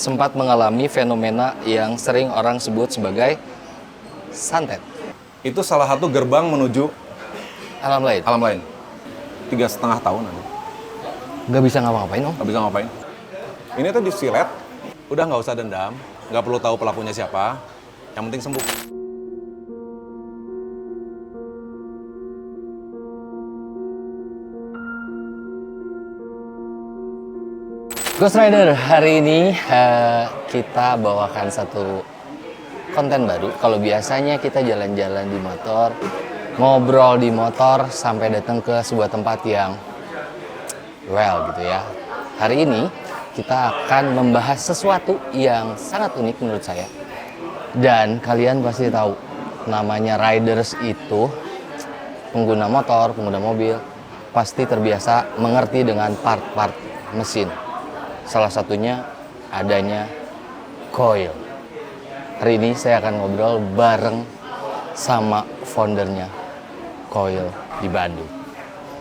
sempat mengalami fenomena yang sering orang sebut sebagai santet. Itu salah satu gerbang menuju Alam lain? alam lain. 3,5 tahun ada. Nggak bisa ngapa-ngapain, Om? Nggak bisa ngapain. Ini tuh disilet, udah nggak usah dendam, nggak perlu tahu pelakunya siapa, yang penting sembuh. Ghost Rider, hari ini kita bawakan satu konten baru. Kalau biasanya kita jalan-jalan di motor, ngobrol di motor, sampai datang ke sebuah tempat yang gitu ya. Hari ini kita akan membahas sesuatu yang sangat unik menurut saya. Dan kalian pasti tahu, namanya riders itu pengguna motor, pengguna mobil, pasti terbiasa mengerti dengan part-part mesin. Salah satunya adanya coil. Hari ini saya akan ngobrol bareng sama foundernya Coil di Bandung.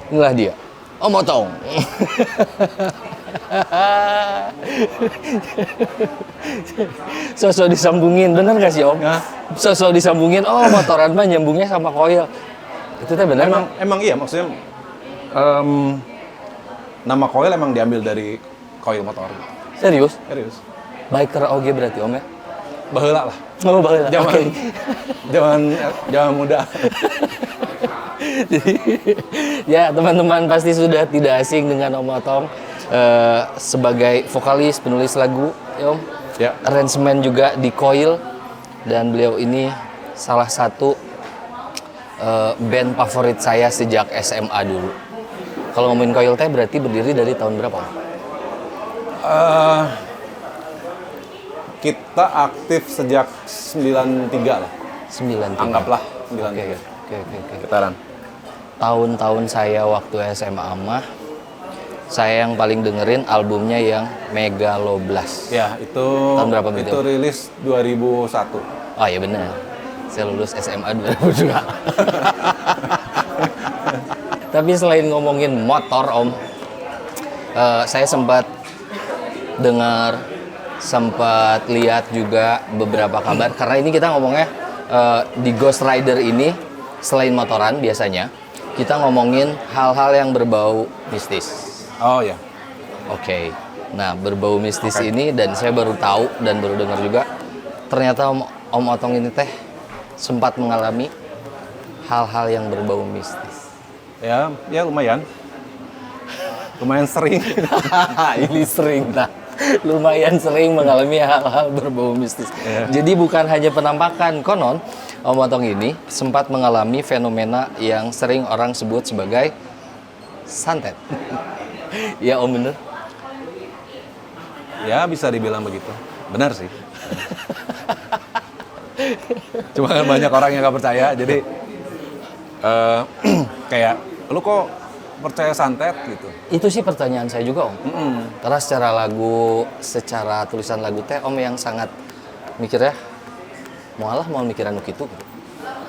Inilah dia, Om Otong. Sosok disambungin, bener gak sih Om? Ya. Sosok disambungin, oh motoran mah nyambungnya sama coil. Itu teh bener? Emang iya, maksudnya nama coil emang diambil dari coil motor. Serius? Serius. Biker oge berarti Om ya? Baheula lah. Oh, baheula. Zaman, Oke. zaman muda. Jadi, ya teman-teman pasti sudah tidak asing dengan Om Otong sebagai vokalis, penulis lagu, ya Om. Ya. Arrangement juga di Coil, dan beliau ini salah satu band favorit saya sejak SMA dulu. Kalau ngomongin Coil teh berarti berdiri dari tahun berapa Om? Kita aktif sejak 93 lah. 93. Anggaplah Oke. 93. Gitaran. Tahun-tahun saya waktu SMA mah, saya yang paling dengerin albumnya yang Megaloblast. Ya, itu Tahun berapa itu? Itu rilis 2001. Oh iya benar. Saya lulus SMA 2002. Tapi selain ngomongin motor Om, saya sempat dengar, sempat lihat juga beberapa kabar. Karena ini kita ngomongnya di Ghost Rider ini, selain motoran biasanya, kita ngomongin hal-hal yang berbau mistis. Oh ya. Oke. Nah, berbau mistis ini, dan saya baru tahu dan baru dengar juga, ternyata Om Otong ini teh sempat mengalami hal-hal yang berbau mistis. Ya lumayan. Lumayan sering. Ini sering, nah. Lumayan sering mengalami hal-hal berbau mistis. Yeah. Jadi bukan hanya penampakan, konon Om Otong ini sempat mengalami fenomena yang sering orang sebut sebagai santet. Ya Om, bener? Ya bisa dibilang begitu. Benar sih. Cuma kan banyak orang yang nggak percaya, jadi kayak lu kok percaya santet gitu. Itu sih pertanyaan saya juga Om. Karena secara lagu, secara tulisan lagu teh Om yang sangat mikirnya, mau mikiran gitu.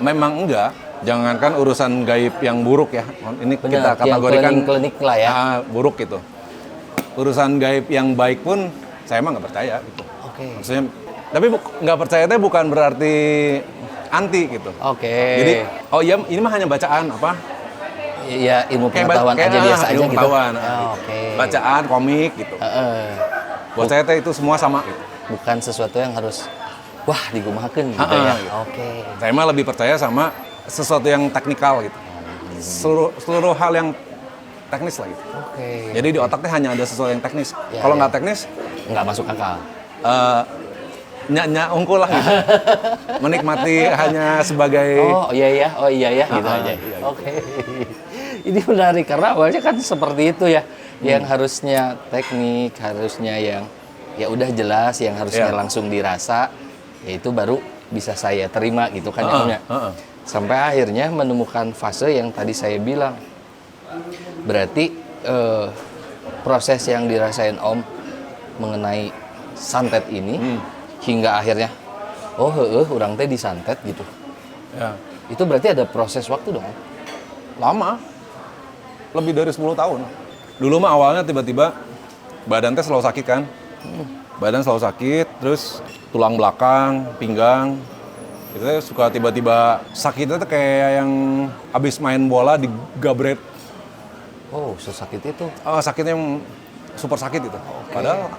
Memang enggak, jangankan urusan gaib yang buruk ya. Ini Benar, kita kategorikan yang klinik lah ya. buruk gitu. Urusan gaib yang baik pun saya emang nggak percaya gitu. Oke. Maksudnya, tapi nggak percaya itu bukan berarti anti gitu. Oke. Jadi, oh iya ini mah hanya bacaan apa? Ya ilmu pengetahuan aja biasa aja ilmu gitu. pengetahuan. Oke. Bacaan, komik gitu. Buat saya teh itu semua sama gitu. Bukan sesuatu yang harus wah digumahakeun gitu ya. Gitu. Oke. Saya mah lebih percaya sama sesuatu yang teknikal gitu. Seluruh hal yang teknis lah gitu. Oke. Jadi di otak teh hanya ada sesuatu yang teknis. Ya, Kalau ya. nggak teknis, Nggak masuk akal. nyak unggul lah gitu. Menikmati hanya sebagai Oh iya ya gitu aja. iya. Oke. Ini menarik karena awalnya kan seperti itu ya. Yang harusnya teknik, harusnya yang ya udah jelas, yang harusnya langsung dirasa, ya itu baru bisa saya terima gitu kan ya. Sampai akhirnya menemukan fase yang tadi saya bilang. Berarti proses yang dirasain Om mengenai santet ini hingga akhirnya urang teh disantet gitu. ya, Itu berarti ada proses waktu dong. lama. Lebih dari 10 tahun. Dulu mah awalnya tiba-tiba badan teh selalu sakit kan. badan selalu sakit, terus tulang belakang, pinggang, itu teh suka tiba-tiba sakitnya tuh kayak yang abis main bola digabret. Oh, sesakit itu. Sakitnya yang super sakit itu. Padahal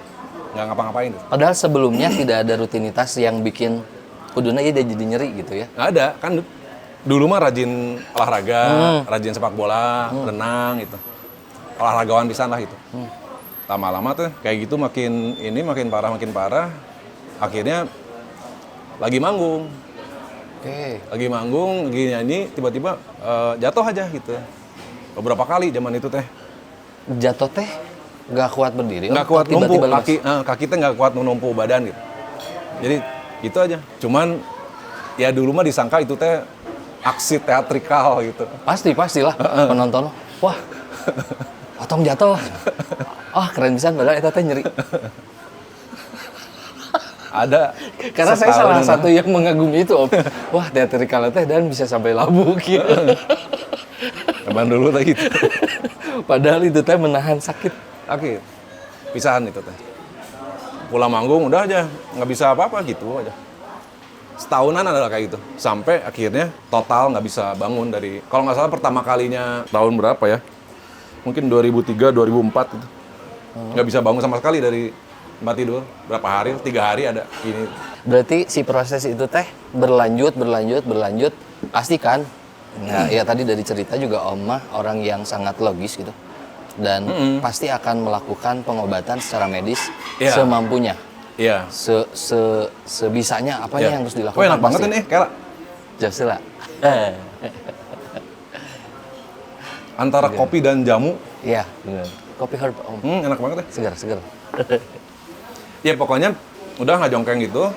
nggak ngapa-ngapain. Padahal sebelumnya tidak ada rutinitas yang bikin kuduna dia jadi nyeri gitu ya. Nggak ada, kan dulu mah rajin olahraga, rajin sepak bola, renang gitu. Olahragawan pisan lah itu. Lama-lama tuh kayak gitu makin parah. Akhirnya lagi manggung. Oke. Lagi manggung, lagi nyanyi, tiba-tiba jatuh aja gitu. Beberapa kali zaman itu teh. Jatuh teh nggak kuat berdiri. Nggak kuat numpu, tiba-tiba lemas. kaki teh nggak kuat menumpu badan gitu. Jadi gitu aja. Cuman ya dulu mah disangka itu teh aksi teatrikal gitu. Pastilah penonton. Wah, Otong jatuh. Keren bisa padahal eta teh nyeri. Ada. Karena saya setahun salah satu yang mengagumi itu, Om. Wah, teatrikal teh dan bisa sampai labu gitu. Zaman dulu teh gitu. Padahal itu teh menahan sakit. Oke. Pisahan itu teh. Pulang manggung udah aja, nggak bisa apa-apa gitu aja. Setahunan adalah kayak gitu. Sampai akhirnya total nggak bisa bangun dari, kalau nggak salah pertama kalinya tahun berapa ya? Mungkin 2003, 2004 gitu. Nggak bisa bangun sama sekali dari tempat tidur. Berapa hari? 3 hari ada ini. Berarti si proses itu teh berlanjut. Pasti kan? Ya tadi dari cerita juga Oma orang yang sangat logis gitu. Dan pasti akan melakukan pengobatan secara medis semampunya. Iya. Sebisanya apanya yang harus dilakukan. Oh, enak banget ini, Kela. Jasila. Antara kopi dan jamu. Iya, benar. Kopi herb, Om. Enak banget ya. Segar. Ya pokoknya udah nggak jongkeng gitu.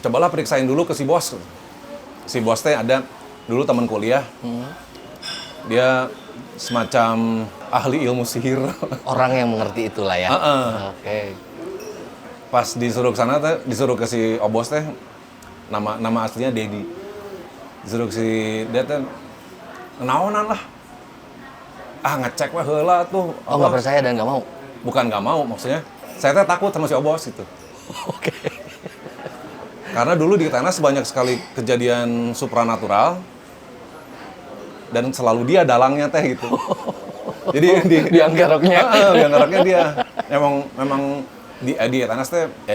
Cobalah periksain dulu ke si bos. Si bos teh ada dulu teman kuliah. Dia semacam ahli ilmu sihir. Orang yang mengerti itulah ya. Oke. Pas disuruh ke sana teh, disuruh ke si Obos teh, nama aslinya Dedi. Disuruh ke si dia teh, naonan lah. Ngecek wah heula tuh. Oh, nggak percaya dan nggak mau? Bukan nggak mau, maksudnya saya teh takut sama si Obos gitu. Oke. Karena dulu di Tenas banyak sekali kejadian supranatural dan selalu dia dalangnya teh gitu. Jadi di anggaroknya. Di anggaroknya dia. Memang di Tenas teh ya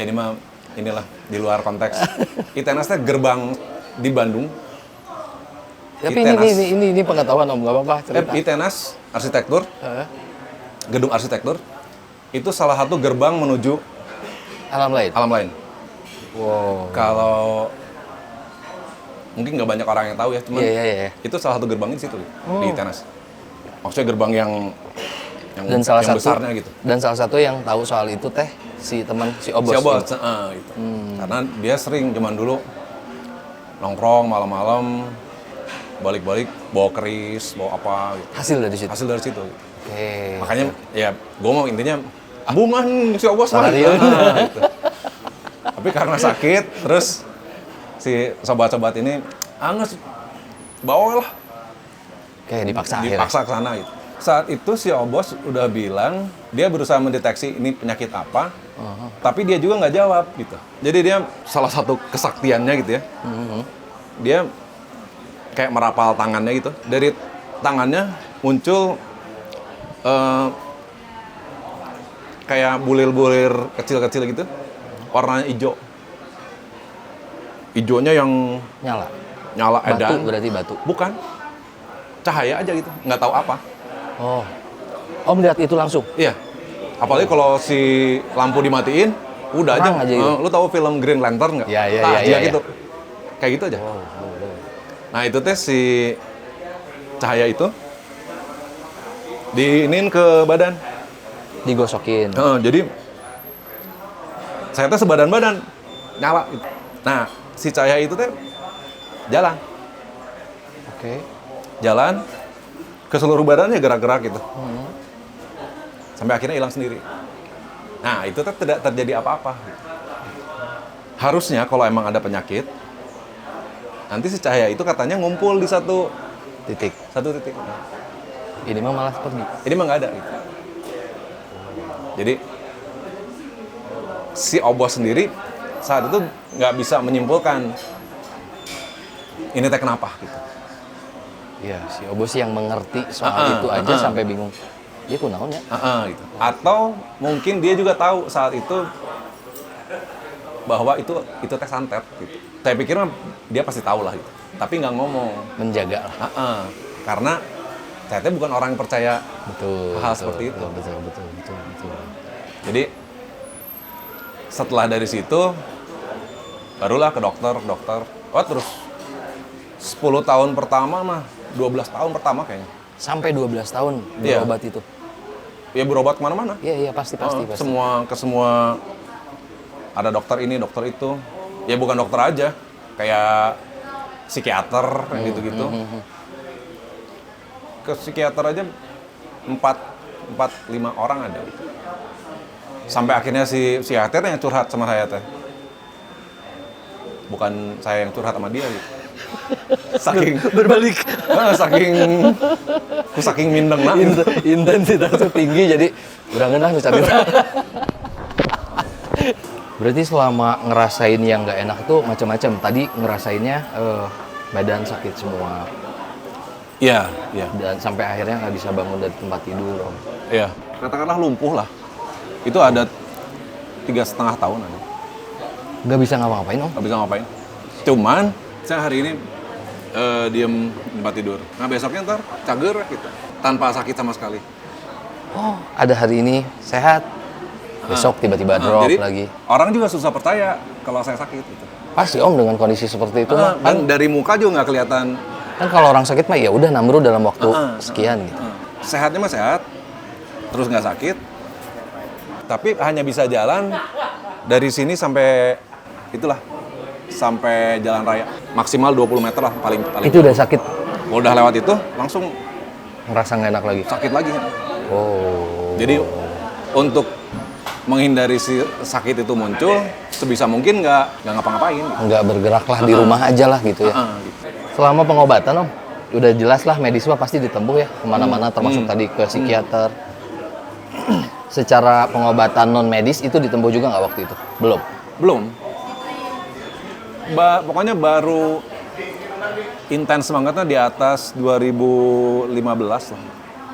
inilah di luar konteks. Tenas teh gerbang di Bandung. Tapi ini pengetahuan Om, nggak apa-apa cerita. Tenas arsitektur, gedung arsitektur itu salah satu gerbang menuju alam lain. Wow. Kalau mungkin nggak banyak orang yang tahu ya, cuman itu salah satu gerbang di situ di Tenas. Maksudnya gerbang yang besarnya gitu. Dan salah satu yang tahu soal itu teh si Obos. Si Obos, gitu. Karena dia sering zaman dulu nongkrong malam-malam, balik-balik bawa keris, bawa apa gitu. Hasil dari situ. Gitu. Oke. Makanya ya gue mau intinya bungan si Obos lah. Gitu. Tapi karena sakit, terus si sobat-sobat ini nges bawa lah. Oke, dipaksa ke sana gitu. Saat itu si Obos udah bilang dia berusaha mendeteksi ini penyakit apa, tapi dia juga nggak jawab gitu. Jadi dia salah satu kesaktiannya gitu ya. Dia kayak merapal tangannya gitu. Dari tangannya muncul kayak bulir-bulir kecil-kecil gitu, warnanya hijau. Hijaunya yang nyala edan. Batu berarti batu. Bukan. Cahaya aja gitu, nggak tahu apa. Oh. Om lihat itu langsung? Iya. Apalagi kalau si lampu dimatiin, udah aja gitu. Lu tahu film Green Lantern nggak? Iya. Gitu. Kayak gitu aja. Nah itu teh si cahaya itu diinin ke badan. Digosokin. Jadi saya teh sebadan-badan nyala. Nah si cahaya itu teh jalan. Oke. Jalan ke seluruh badannya gerak-gerak gitu. Sampai akhirnya hilang sendiri. Nah itu teh tidak terjadi apa-apa. Harusnya kalau emang ada penyakit, nanti si cahaya itu katanya ngumpul di satu titik. Ini mah malah pergi. Ini mah nggak ada gitu. Jadi si obos sendiri saat itu nggak bisa menyimpulkan ini teh kenapa gitu. Iya, si Obos yang mengerti soal itu aja sampai bingung. Dia kunaon ya? Gitu. Atau mungkin dia juga tahu saat itu bahwa itu teh santet gitu. Saya pikir mah dia pasti tahu lah gitu. Tapi nggak ngomong. Menjaga lah. Karena saya teh bukan orang yang percaya hal Betul, seperti itu. Betul. Jadi setelah dari situ barulah ke dokter. Oh terus 10 tahun pertama mah 12 tahun pertama kayaknya. Sampai 12 tahun Iya. berobat itu. Ya berobat kemana-mana. Iya, pasti. Semua ada dokter ini, dokter itu. Ya bukan dokter aja, kayak psikiater yang gitu-gitu. Ke psikiater aja 4-5 orang ada. Sampai akhirnya si psikiater yang curhat sama saya teh. Bukan saya yang curhat sama dia gitu. Saking Berbalik. saking mindeng lah. Intensitasnya tinggi jadi udah ngenah nu carita. Berarti selama ngerasain yang nggak enak itu macam-macam. Tadi ngerasainnya badan sakit semua. Iya. Dan sampai akhirnya nggak bisa bangun dari tempat tidur, Om. Iya. Katakanlah lumpuh lah. Itu ada 3,5 tahun ada. Nggak bisa ngapa-ngapain, Om? Nggak bisa ngapain. Cuman saya hari ini diem di tempat tidur. Nah besoknya ntar cager gitu. Tanpa sakit sama sekali. Oh, ada hari ini sehat. Besok tiba-tiba drop Jadi, lagi. orang juga susah percaya kalau saya sakit gitu. Pasti Om dengan kondisi seperti itu mah. Dan dari muka juga nggak kelihatan. Kan kalau orang sakit mah ya udah namru dalam waktu sekian gitu. Sehatnya mah sehat, terus nggak sakit. Tapi hanya bisa jalan dari sini sampai itulah, sampai jalan raya. Maksimal 20 meter lah paling. Itu udah sakit. Kalau udah lewat itu langsung Ngerasa nggak enak lagi. sakit lagi. Oh. Jadi untuk menghindari si sakit itu muncul, sebisa mungkin nggak ngapa-ngapain. Nggak bergerak lah di rumah aja lah gitu ya. Gitu. Selama pengobatan Om, udah jelas lah medis mah pasti ditempuh ya kemana-mana termasuk tadi ke psikiater. Secara pengobatan non medis itu ditempuh juga nggak waktu itu? Belum. Pokoknya baru intens bangetnya di atas 2015 lah.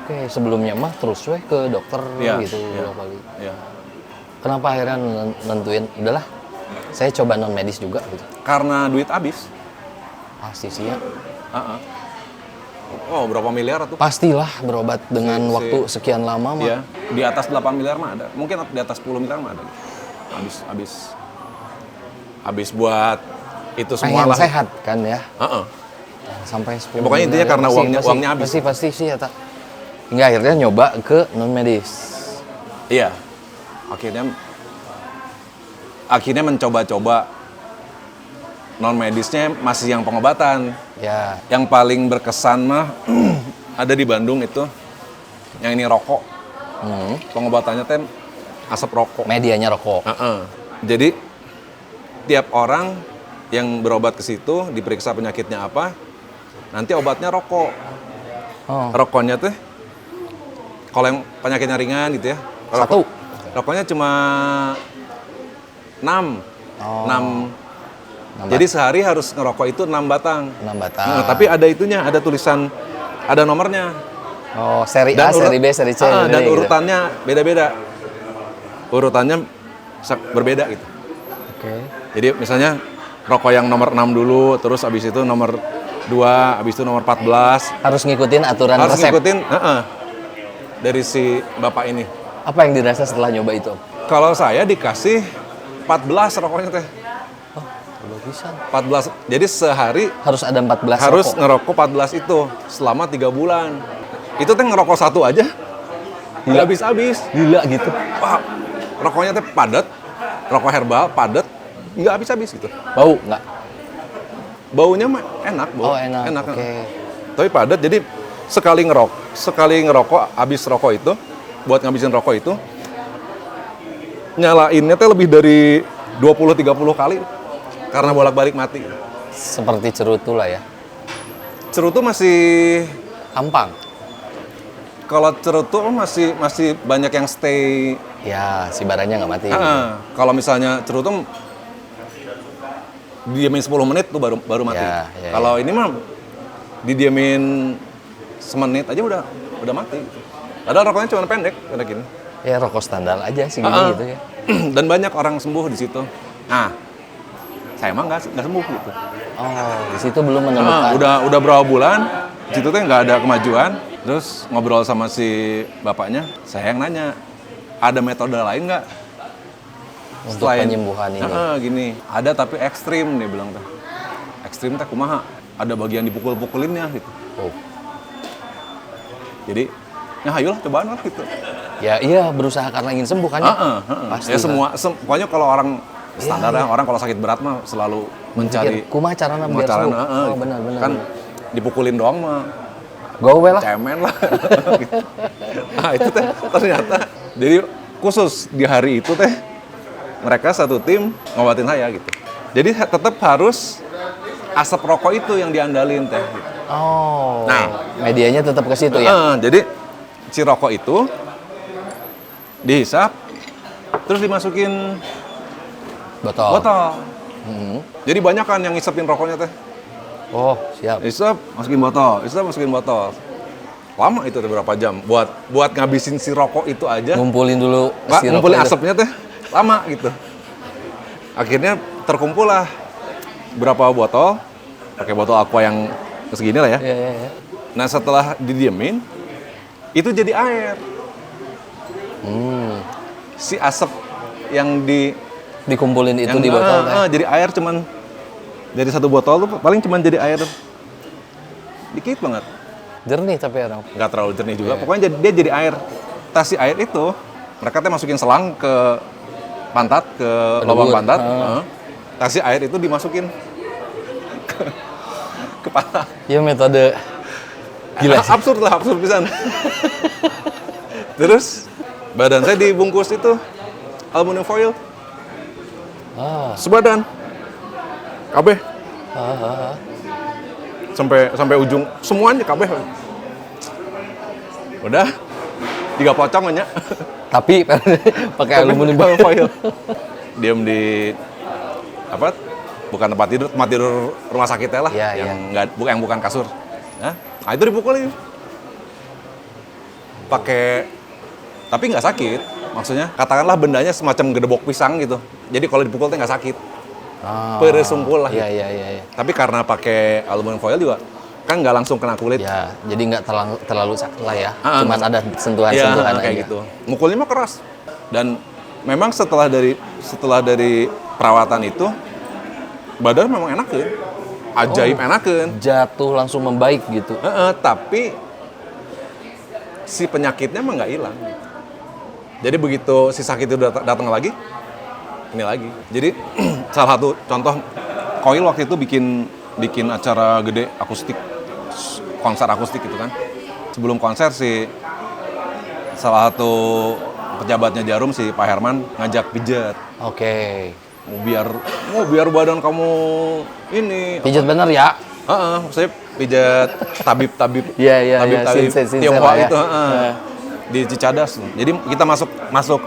Oke, sebelumnya mah terus weh ke dokter gitu berapa kali. Iya. Kenapa akhirnya nentuin udahlah saya coba non medis juga gitu? Karena duit habis. Pasti sih ya. Oh, berapa miliar tuh? Pastilah berobat dengan waktu sekian lama mah. Iya, di atas 8 miliar mah ada. Mungkin di atas 10 miliar mah ada. Habis buat itu semua Pengen lah. sehat kan ya. Sampai 10 Ya, pokoknya intinya miliar. karena uangnya habis. Pasti sih ya tak. Hingga akhirnya nyoba ke non medis. Iya. Akhirnya mencoba-coba non medisnya masih yang pengobatan. Ya. Yang paling berkesan mah ada di Bandung itu yang ini rokok. Pengobatannya teh asap rokok. Medianya rokok. Jadi tiap orang yang berobat ke situ diperiksa penyakitnya apa, nanti obatnya rokok. Rokoknya teh kalau yang penyakitnya ringan gitu ya. Satu. Rokoknya cuma 6. 6. Nambah. Jadi sehari harus ngerokok itu 6 batang. 6 batang. Tapi ada itunya, ada tulisan, ada nomornya. Oh, seri A, seri B, seri C. Dan gitu. urutannya beda-beda. Urutannya berbeda gitu. Oke. Jadi misalnya rokok yang nomor 6 dulu, terus habis itu nomor 2, habis itu nomor 14. Harus ngikutin aturan Harus resep. ngikutin dari si bapak ini. Apa yang dirasa setelah nyoba itu? Kalau saya dikasih 14 rokoknya teh. Bagusan. 14. Jadi sehari Harus ada 14 harus rokok. ngerokok 14 itu selama 3 bulan. Itu teh ngerokok satu aja. Nggak habis-habis. Gila gitu. Wah, rokoknya teh padat. Rokok herbal padat. Nggak habis-habis gitu. Bau nggak? Baunya mah enak, Oh, enak. Oke. Tapi padat, jadi sekali ngerokok, habis rokok itu, buat ngabisin rokok itu, nyalainnya teh lebih dari 20-30 kali. Karena bolak-balik mati. Seperti cerutu lah ya. Cerutu masih Ampang. Kalau cerutu masih banyak yang stay. Ya, si baranya nggak mati. Kalau misalnya cerutu didiamin 10 menit tuh baru mati. Ya, Kalau ini mah didiamin semenit aja udah mati. Padahal rokoknya cuma pendek ini. Ya rokok standar aja sih gitu ya. Dan banyak orang sembuh di situ. Nah, saya emang nggak sembuh gitu. Oh, di situ belum menemukan. Udah berapa bulan, di situ tuh nggak ada kemajuan. Terus ngobrol sama si bapaknya, saya yang nanya, ada metode lain nggak? Untuk penyembuhan ini. Gini, ada tapi ekstrim dia bilang teh. Ekstrim teh kumaha? Ada bagian dipukul-pukulinnya gitu. Oh. Jadi, ya ayolah cobaan lah gitu. Ya iya, berusaha karena ingin sembuh kan ya? Pasti. Ya pokoknya kalau orang standar ya, orang kalau sakit berat mah selalu mencari kumaha carana biar sembuh. benar. Kan dipukulin doang mah gowe lah. cemen lah. Gitu. Nah itu teh ternyata jadi khusus di hari itu teh mereka satu tim ngobatin saya gitu. Jadi tetap harus asap rokok itu yang diandalin teh. Gitu. Oh. Nah, medianya tetap ke situ ya. Jadi si rokok itu dihisap terus dimasukin Botol. Jadi banyak kan yang ngisepin rokoknya teh. Oh, siap. Isap masukin botol. Lama itu tuh berapa jam buat ngabisin si rokok itu aja. Ngumpulin dulu si ngumpulin rokok asapnya teh lama gitu. Akhirnya terkumpul lah berapa botol, pakai botol aqua yang segini lah ya. Iya. Nah setelah didiemin itu jadi air. Si asap yang dikumpulin itu yang di botol teh. jadi air cuman dari satu botol tuh paling cuman jadi air dikit banget. Jernih tapi orang. Nggak terlalu jernih juga. Pokoknya dia jadi air. Tas si air itu mereka teh masukin selang ke pantat, ke lubang pantat. Tas si air itu dimasukin ke kepala. Ya metode gila sih. Absurd pisan. Terus badan saya dibungkus itu aluminium foil. Sebadan. Kabeh. Sampai ujung semuanya kabeh. Udah 3 pocong aja. Tapi pakai aluminium foil. Diam di apa? Bukan tempat tidur rumah sakitnya lah. Ya, yang bukan kasur. Nah itu dipukulin. Tapi nggak sakit. Maksudnya katakanlah bendanya semacam gedebok pisang gitu. Jadi kalau dipukul tuh nggak sakit. Peresungkul lah. Iya. Tapi karena pakai aluminium foil juga kan nggak langsung kena kulit. Ya, jadi nggak terlalu sakit lah ya. Cuman ada sentuhan-sentuhan kayak aja. gitu. Mukulnya mah keras. Dan memang setelah dari perawatan itu badan memang enakeun. Ajaib enakeun. Jatuh langsung membaik gitu. Tapi si penyakitnya mah nggak hilang. Jadi begitu si sakit itu datang lagi, ini lagi. Jadi salah satu contoh, Koil waktu itu bikin acara gede akustik, konser akustik gitu kan. Sebelum konser salah satu pejabatnya Jarum si Pak Herman ngajak pijat. Oke. Mau biar badan kamu ini. Pijat bener ya? Maksudnya pijat tabib-tabib. Iya. Tabib-tabib Sinse Tionghoa ya. itu. Di Cicadas. Jadi kita masuk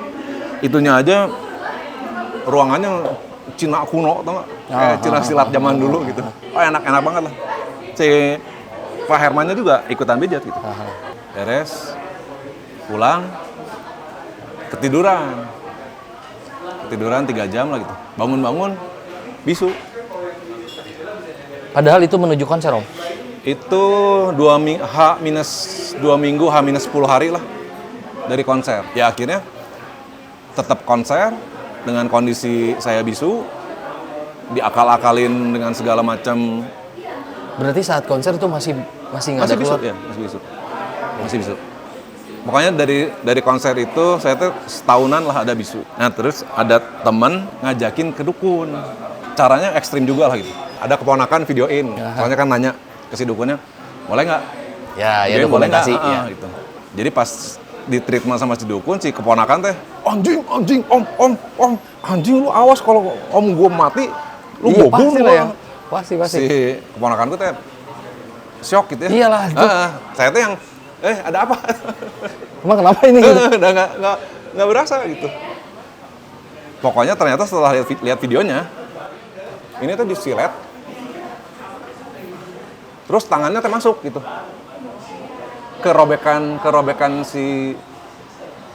itunya aja ruangannya Cina kuno, tau nggak? Kayak Cina silat zaman dulu gitu. Enak banget lah. Si Pak Hermannya juga ikutan pijat gitu. Beres, pulang, ketiduran 3 jam lah gitu. Bangun bisu. Padahal itu menunjukkan serum. Itu H-2 minggu, H-10 hari lah dari konser. Ya akhirnya tetap konser dengan kondisi saya bisu, diakal-akalin dengan segala macam. Berarti saat konser tuh masih nggak ada keluar? Ya, masih bisu. Pokoknya dari konser itu saya tuh setahunan lah ada bisu. Nah terus ada teman ngajakin ke dukun. Caranya ekstrim juga lah gitu. Ada keponakan videoin. Soalnya kan nanya ke si dukunnya, boleh nggak? Ya dokumentasi. Ya. Gitu. Jadi pas di treatment sama si dukun, si keponakan teh, anjing, om, anjing lu awas kalau om gua mati, lu iya, gua pasti bunuh. lah ya. Pasti. Si keponakan tuh teh shock gitu ya. Iyalah. Saya tuh yang ada apa? Emang kenapa ini? Gitu? Udah nggak berasa gitu. Pokoknya ternyata setelah lihat videonya, ini tuh disilet, terus tangannya termasuk gitu, kerobekan si.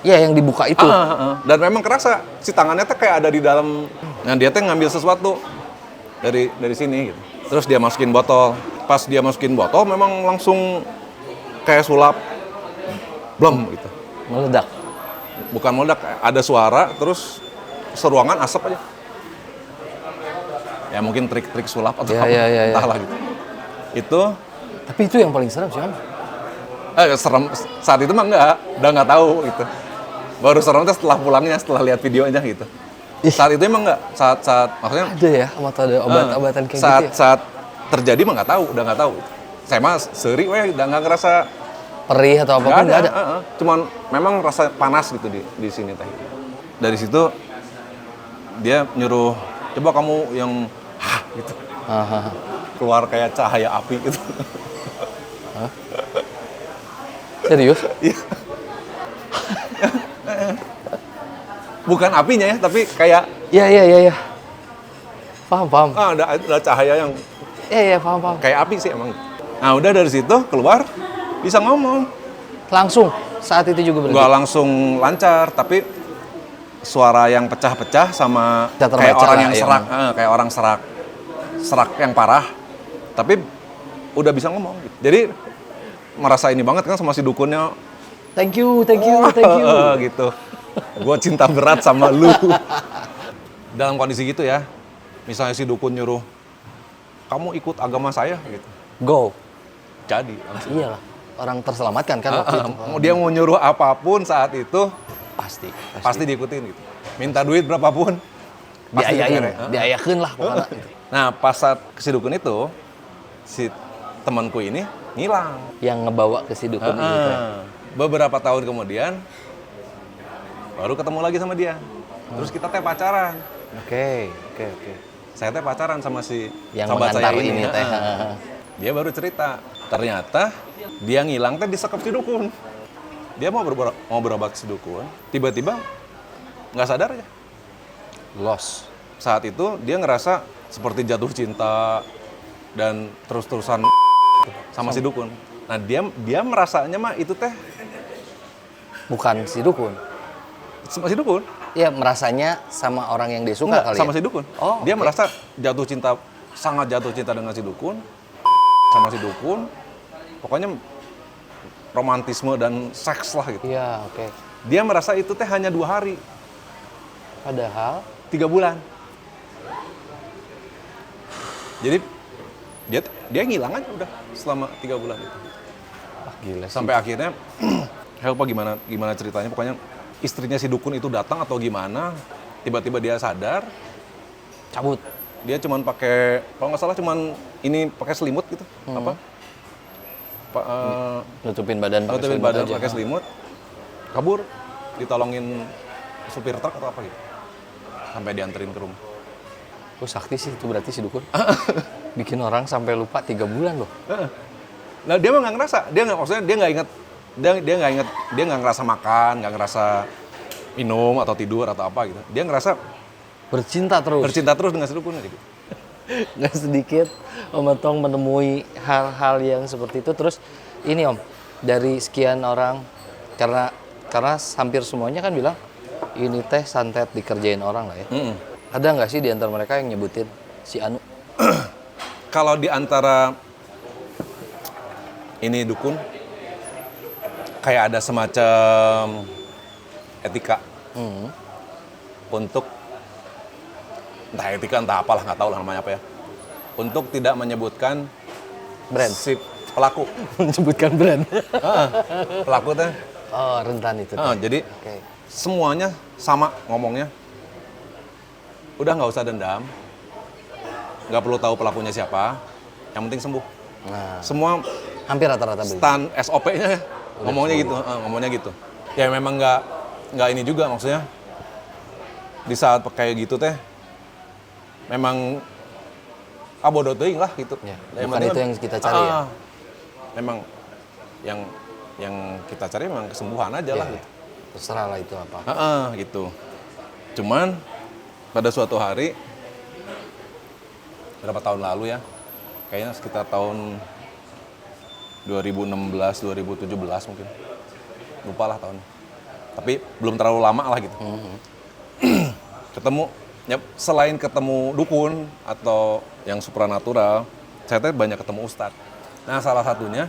Ya yang dibuka itu. Dan memang kerasa si tangannya tuh kayak ada di dalam. Nah dia tuh ngambil sesuatu dari sini gitu. Terus dia masukin botol. Pas dia masukin botol, memang langsung kayak sulap, blom gitu. Meledak. Bukan meledak, ada suara, terus seruangan asap aja. Ya mungkin trik-trik sulap atau entahlah gitu. Itu. Tapi itu yang paling serem sih, Om. Serem saat itu mah udah nggak tahu gitu. Baru serem setelah pulangnya, setelah lihat videonya gitu. Saat itu emang nggak, saat maksudnya ada ya, ada obat-obatan kayak gitu ya? Saat terjadi mah udah nggak tahu. Saya mah seri, udah nggak ngerasa perih atau apapun, nggak ada. Cuman memang rasa panas gitu di sini teh. Dari situ dia nyuruh, coba kamu yang gitu. Keluar kayak cahaya api gitu. Serius? Iya. Bukan apinya ya, tapi kayak. Iya. Paham. Ada cahaya yang. Iya, paham. Kayak api sih emang. Nah udah dari situ keluar bisa ngomong. Langsung saat itu juga berarti? Nggak langsung lancar, tapi suara yang pecah-pecah sama kayak orang yang serak, kayak orang serak yang parah. Tapi udah bisa ngomong. Gitu. Jadi merasa ini banget kan sama si dukunnya. Thank you. Gitu. Gue cinta berat sama lu. Dalam kondisi gitu ya, misalnya si dukun nyuruh, kamu ikut agama saya gitu. Go. Jadi. Iyalah, orang terselamatkan kan waktu itu. Dia mau nyuruh apapun saat itu, pasti diikutin gitu. Minta duit berapapun, diayakeun lah pokoknya. Gitu. Nah pas saat ke si dukun itu, si temanku ini ngilang. Yang ngebawa ke si dukun itu. Beberapa tahun kemudian, baru ketemu lagi sama dia. Terus kita teh pacaran. Oke. Saya teh pacaran sama si yang sahabat saya ini teh. Dia baru cerita, ternyata dia ngilang teh disekep si dukun. Dia mau berobat ke si dukun, tiba-tiba nggak sadar ya. Lost. Saat itu dia ngerasa seperti jatuh cinta dan terus-terusan sama si dukun. Nah dia merasanya mah itu teh bukan si dukun. Sama si dukun? Iya, merasanya sama orang yang dia suka kali sama ya? si dukun. Oh, dia merasa sangat jatuh cinta dengan si dukun, sama si dukun. Pokoknya romantisme dan seks lah gitu. Iya, oke. Dia merasa itu teh hanya 2 hari. Padahal 3 bulan. Jadi dia ngilang aja udah selama 3 bulan itu. Gila sih. Sampai akhirnya lupa gimana ceritanya, pokoknya istrinya si dukun itu datang atau gimana, tiba-tiba dia sadar, cabut. Dia cuman pakai, kalau nggak salah cuman ini pakai selimut gitu, nutupin badan pakai selimut, kabur, ditolongin supir truk atau apa gitu, sampai dianterin ke rumah. Oh, sakti sih itu berarti si dukun. Bikin orang sampai lupa 3 bulan loh. Nah dia mah nggak ngerasa, maksudnya dia nggak inget. Dia nggak ngerasa makan, nggak ngerasa minum atau tidur atau apa gitu. Dia ngerasa bercinta terus dengan si dukun gitu. Nggak sedikit Om Tong menemui hal-hal yang seperti itu. Terus ini Om, dari sekian orang, karena hampir semuanya kan bilang ini teh santet dikerjain orang lah ya. Ada nggak sih di antara mereka yang nyebutin si Anu? Kalau di antara ini dukun, kayak ada semacam etika untuk entah etika entah apalah, nggak tahu lah namanya apa ya, untuk tidak menyebutkan brand si pelaku. Menyebutkan brand. Pelaku teh rentan itu. Jadi semuanya sama ngomongnya, udah nggak usah dendam, nggak perlu tahu pelakunya siapa, yang penting sembuh. Nah, semua hampir rata-rata stand SOP-nya ngomongnya gitu. Ya memang nggak ini juga, maksudnya di saat kayak gitu teh memang bodoh teuing lah gitu. Ya, bukan itu yang kita cari ya. Memang yang yang kita cari memang kesembuhan aja lah Iya, gitu. terserah lah itu apa. Gitu. Cuman pada suatu hari berapa tahun lalu ya, kayaknya sekitar tahun 2016, 2017 mungkin. Lupa lah tahun. Tapi belum terlalu lama lah gitu. Ketemu, ya selain ketemu dukun atau yang supranatural, saya tuh banyak ketemu ustadz. Nah salah satunya,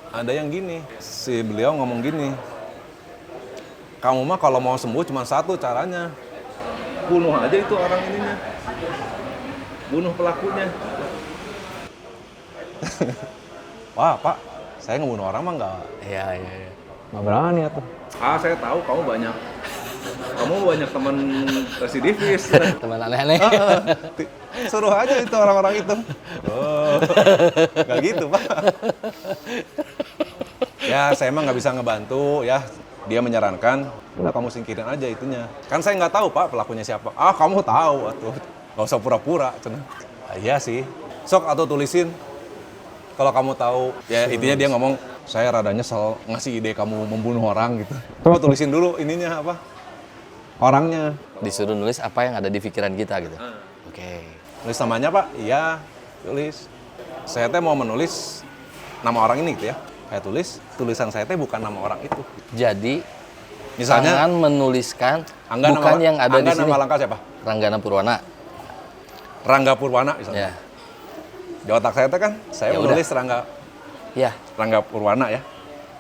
ada yang gini, si beliau ngomong gini, kamu mah kalau mau sembuh cuma satu caranya, bunuh aja itu orang ininya, bunuh pelakunya. Wah pak, saya ngebunuh orang mah nggak Iya. berani ya tuh. Saya tahu kamu banyak teman residivis. Teman aneh-aneh. Suruh aja itu orang-orang itu. Oh, nggak gitu pak. Ya saya emang nggak bisa ngebantu ya. Dia menyarankan, udah kamu singkirin aja itunya. Kan saya nggak tahu pak pelakunya siapa. Kamu tahu atuh. Nggak usah pura-pura. Iya sih. Sok atau tulisin. Kalau kamu tahu, ya intinya dia ngomong, saya rada nyesel ngasih ide kamu membunuh orang gitu. Coba tulisin dulu ininya apa? Orangnya. Disuruh nulis apa yang ada di pikiran kita gitu. Oke. Tulis namanya pak? Iya, tulis. Saya teh mau menulis nama orang ini gitu ya. Saya tulis, tulisan saya teh bukan nama orang itu. Jadi Misalnya, jangan menuliskan Angga bukan yang ada di sini. nama lengkap siapa? Ranggana Purwana. Rangga Purwana misalnya. Ya. Di otak saya teh kan, saya Ya menulis Ya. Rangga Purwana ya.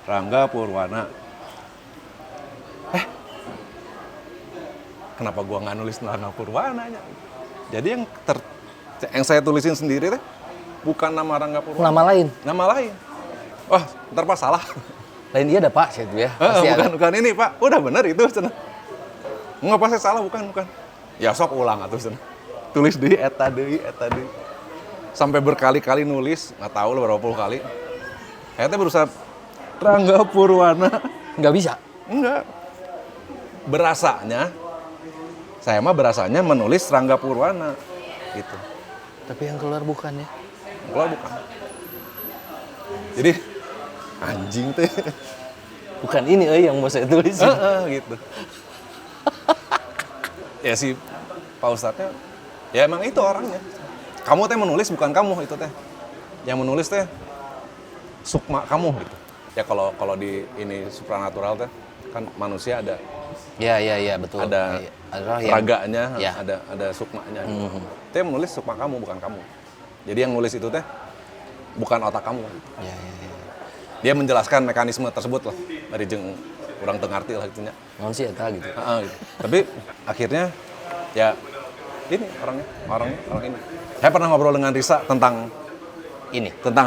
Rangga Purwana. Kenapa gua nggak nulis Rangga Purwananya? Jadi yang saya tulisin sendiri teh bukan nama Rangga Purwana. Nama lain. Nama lain. Wah, ntar Pak salah. Lain dia ada Pak sih itu ya. Pasti ada. Bukan ini Pak. Udah bener itu. Nggak pas saya salah, bukan. Ya sok ulang atuh. Tulis deui eta deui. Sampai berkali-kali nulis, nggak tahu lah berapa puluh kali. Saya teh berusaha Rangga Purwana. Nggak bisa. Enggak. Saya mah berasanya menulis Rangga Purwana. Gitu. Tapi yang keluar bukan ya. Keluar bukan. Jadi, anjing teh. Bukan ini yang mau saya tulis. Gitu. Ya si Pak Ustadznya, ya emang itu orangnya. Kamu teh menulis bukan kamu itu teh. Yang menulis teh sukma kamu gitu. Ya kalau di ini supranatural teh kan manusia ada Iya betul. ada Adalah yang raganya, ya. ada sukmanya. Gitu. Teh menulis sukma kamu bukan kamu. Jadi yang nulis itu teh bukan otak kamu. Gitu. Ya. Dia menjelaskan mekanisme tersebut lah dari jeung kurang tengarti lah itunya. Non sih eta gitu. Gitu. Tapi akhirnya ya ini orang ini. Saya pernah ngobrol dengan Risa tentang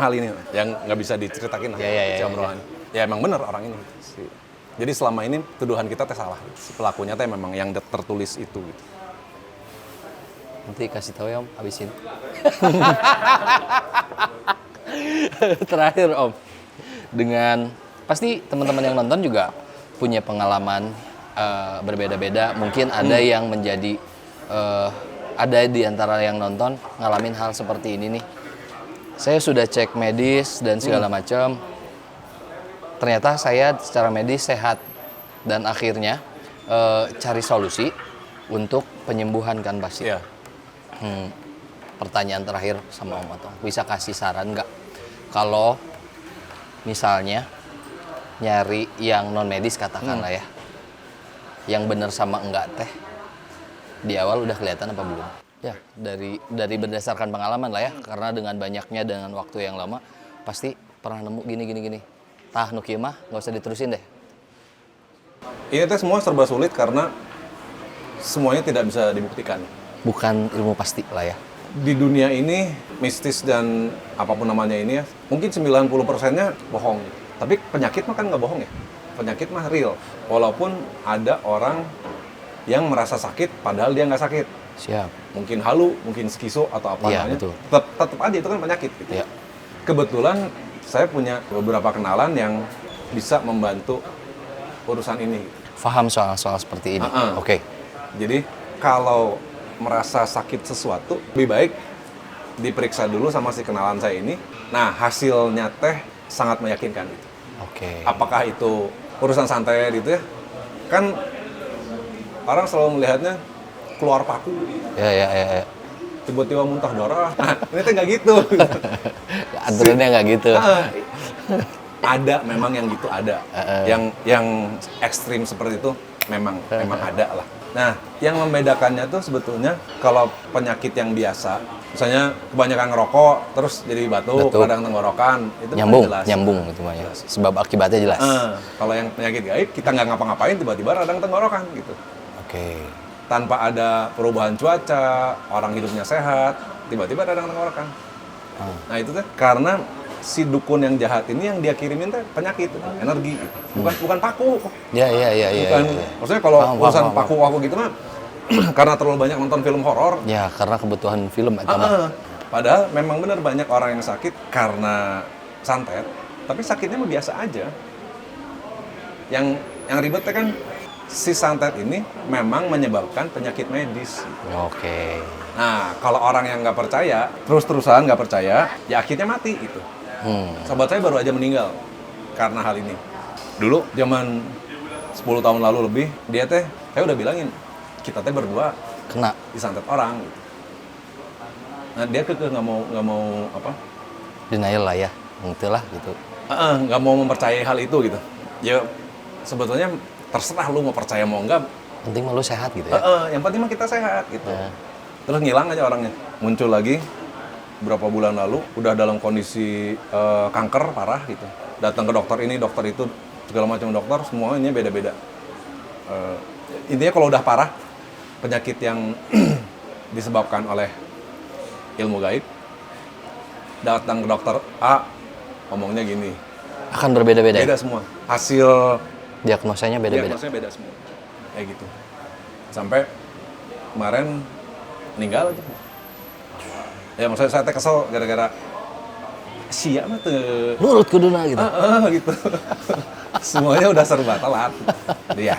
hal ini yang nggak bisa diceritakin lah. Ya. Obrolan. Ya emang bener orang ini. Jadi selama ini tuduhan kita teh salah. Si pelakunya teh memang yang tertulis itu. Gitu. Nanti kasih tahu ya Om, habisin. Terakhir Om, dengan pasti teman-teman yang nonton juga punya pengalaman berbeda-beda. Mungkin ada yang menjadi ada di antara yang nonton ngalamin hal seperti ini nih. Saya sudah cek medis dan segala macam. Ternyata saya secara medis sehat dan akhirnya cari solusi untuk penyembuhan kan pasti. Iya. Pertanyaan terakhir sama Om Atong, bisa kasih saran nggak kalau misalnya nyari yang non medis katakanlah ya, yang bener sama enggak teh di awal udah kelihatan apa belum? Ya dari berdasarkan pengalaman lah ya, karena dengan banyaknya dengan waktu yang lama pasti pernah nemu gini. Tah nu kieu mah nggak usah diterusin deh. Ini teh semua serba sulit karena semuanya tidak bisa dibuktikan. Bukan ilmu pasti lah ya. Di dunia ini mistis dan apapun namanya ini ya, mungkin 90%-nya bohong. Tapi penyakit mah kan nggak bohong ya. Penyakit mah real. Walaupun ada orang yang merasa sakit padahal dia nggak sakit. Siap. Mungkin halu, mungkin skizo atau apa Iya, namanya. betul. Tetap aja itu kan penyakit gitu. Ya. Kebetulan saya punya beberapa kenalan yang bisa membantu urusan ini. Paham soal seperti ini. Oke. Jadi kalau merasa sakit sesuatu, lebih baik diperiksa dulu sama si kenalan saya ini. Nah hasilnya teh sangat meyakinkan gitu. Oke. Apakah itu urusan santet gitu ya? Kan orang selalu melihatnya keluar paku, Ya. tiba-tiba muntah darah. Nah, ini tuh nggak gitu. Aturannya nggak gitu. Ada memang yang gitu ada. Yang ekstrim seperti itu memang ada lah. Nah, yang membedakannya tuh sebetulnya kalau penyakit yang biasa, misalnya kebanyakan ngerokok terus jadi batuk, kadang tenggorokan, itu kan jelas. Nyambung itu mah ya. Sebab akibatnya jelas. Kalau yang penyakit gaib, kita nggak ngapa-ngapain tiba-tiba radang tenggorokan gitu. Oke. Tanpa ada perubahan cuaca, orang hidupnya sehat, tiba-tiba radang tenggorokan. Nah itu tuh karena si dukun yang jahat ini yang dia kirimin tuh penyakit, energi, gitu. Bukan paku. Ya. Bukan, maksudnya kalau urusan paku-paku gitu mah karena terlalu banyak nonton film horor. Ya, karena kebutuhan film itu mah. Padahal memang benar banyak orang yang sakit karena santet, tapi sakitnya mah biasa aja. Yang ribetnya kan si santet ini memang menyebabkan penyakit medis. Oke. Nah, kalau orang yang nggak percaya, terus-terusan nggak percaya, ya akhirnya mati gitu. Sahabat saya baru aja meninggal karena hal ini. Dulu zaman 10 tahun lalu lebih, dia saya udah bilangin, kita berdua Kena. disantet orang gitu. Nah, dia nggak mau apa? Denial lah ya. Itulah gitu. Nggak mau mempercayai hal itu gitu. Ya sebetulnya terserah lu mau percaya mau enggak. Penting mah lu sehat gitu ya. Yang penting mah kita sehat gitu. Terus ngilang aja orangnya. Muncul lagi berapa bulan lalu udah dalam kondisi kanker parah gitu. Datang ke dokter ini, dokter itu, segala macam dokter, semuanya beda-beda. Intinya kalau udah parah, penyakit yang disebabkan oleh ilmu gaib, datang ke dokter A, ngomongnya gini. Akan berbeda-beda. Beda semua. Hasil diagnosanya beda-beda. Diagnosanya beda semua. Kayak gitu. Sampai kemarin meninggal aja. Ya maksudnya saya kesel gara-gara sia mah tuh. Nurut kuduna gitu. Gitu. Semuanya udah serba telat. Ya,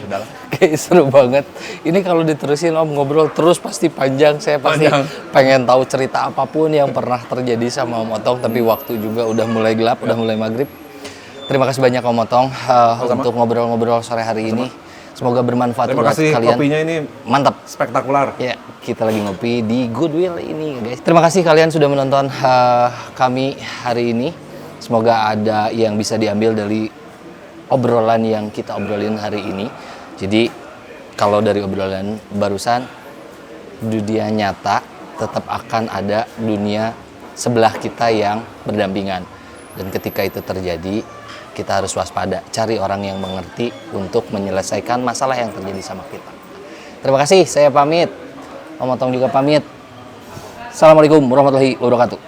udahlah. Oke, seru banget. Ini kalau diterusin Om ngobrol terus pasti panjang. Saya pasti pengen tahu cerita apapun yang pernah terjadi sama Om Otong, tapi waktu juga udah mulai gelap, udah mulai maghrib. Terima kasih banyak Om Otong untuk ngobrol-ngobrol sore hari ini. Semoga bermanfaat buat kalian. Terima kasih, kopinya ini mantap, spektakuler. Ya, kita lagi ngopi di Goodwill ini, guys. Terima kasih kalian sudah menonton kami hari ini. Semoga ada yang bisa diambil dari obrolan yang kita obrolin hari ini. Jadi, kalau dari obrolan barusan, dunia nyata tetap akan ada dunia sebelah kita yang berdampingan. Dan ketika itu terjadi, kita harus waspada, cari orang yang mengerti untuk menyelesaikan masalah yang terjadi sama kita. Terima kasih, saya pamit. Om Otong juga pamit. Assalamualaikum warahmatullahi wabarakatuh.